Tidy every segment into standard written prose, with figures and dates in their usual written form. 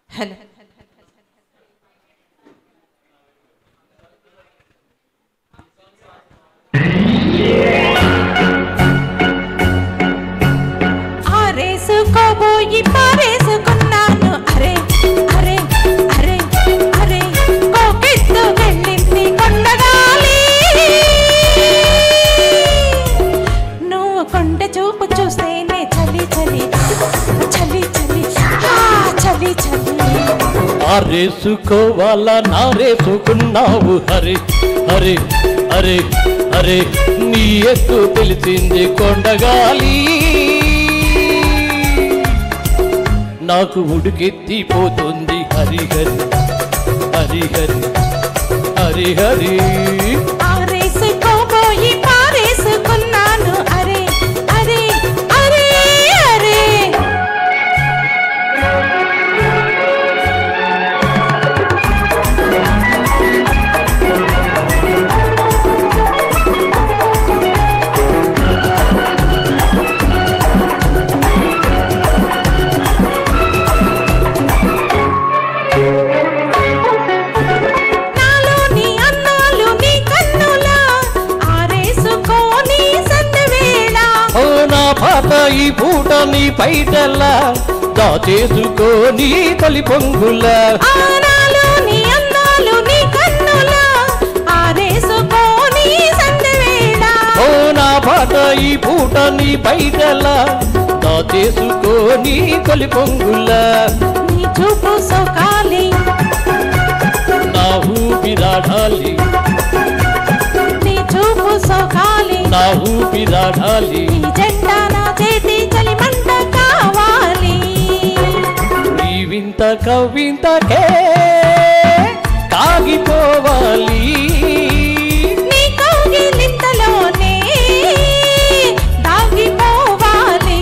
Hello ఆరేసుకోబోయి పారేసుకున్నాను అరే అరే అరే అరే కోకెత్తు వెళ్ళింది కొండగాలి నువ్వు కొండ చూపు చూస్తేనే చలి చలి చలి చలి చలి చలి ఆరేసుకోవాలా నారేసుకున్నావు హరి హరి హరి హరి నీ ఎత్తు తెలిసింది కొండగాలి నాకు ఉడికెత్తిపోతుంది హరి హరి హరి హరి హరి హరి ఆరేసుకోబోయి పారేసుకున్నాను అరే అరే అరే అరే ఈ పూట నీ పైటల్లా దాచేసుకోని తొలి పొంగుల ఓ నా పాట ఈ పూట నీ పైటల్లా దాచేసుకోని తొలి పొంగుల నీ చూపు సోకాలి నా ఊపిరాడాలి నీ చూపు సోకాలి నా ఊపిరాడాలి నీ జెండా నా చేతి చలిమంట కావాలి నీ వింత కవింతకే కాగిపోవాలి నీ కౌగిలింతలోనే దాగిపోవాలి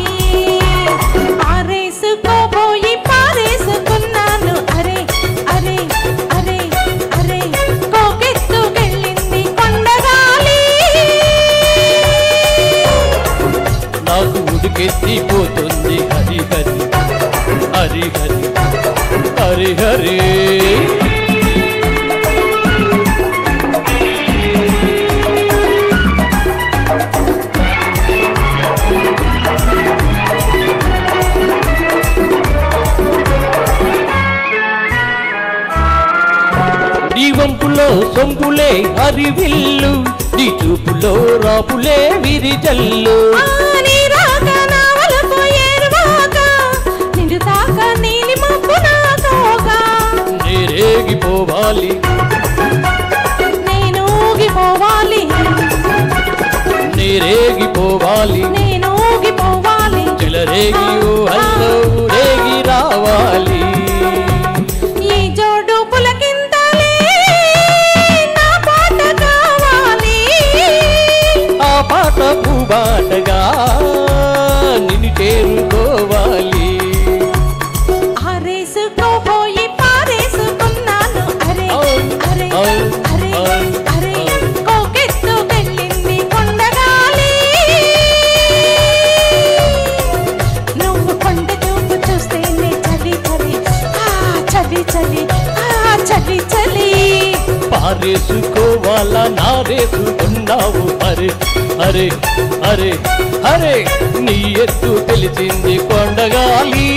ఆరేసుకోబోయి పారేసుకున్నాను అరే అరే అరే అరే కోకెత్తు వెళ్ళింది కొండగాలి నాకు ఉడికెత్తిపోతుంది హరి హరి హరి హరి హరి హరి నీ వంపులో సొంపులే హరివిల్లు నీ చూపులో రాపులే విరిజల్లు నేరేగిపోవాలి నేను ఊగిపోవాలి నేరేగిపోవాలి నేను ఊగిపోవాలి చిలరేగి హల్లో రేగి రావాలి ఈ జోడు పులకింతలే నా పాట కావాలి ఆ పాట పూబాటగా నిన్ను చేరుకోవాలి ఆరేసుకోబోయి పారేసుకున్నాను అరే అరే అరే అరే కోకెత్తు వెళ్ళింది కొండగాలి నువ్వు కొండ చూపు చూస్తేనే చలి చలి చలి చలి చలి చలి పారేసుకోవాలా నారేసుకున్నావు అరే అరే అరే అరే నీ ఎత్తు తెలిసింది కొండగాలి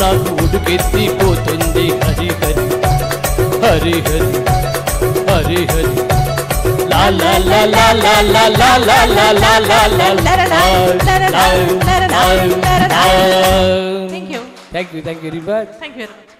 నాకు ఉడికెత్తిపోతుంది హరి హరి హరి హరి హరి హరి లా లా లా లా లా లా లా లా లా లా లా లా లా Thank you. Thank you river Thank you.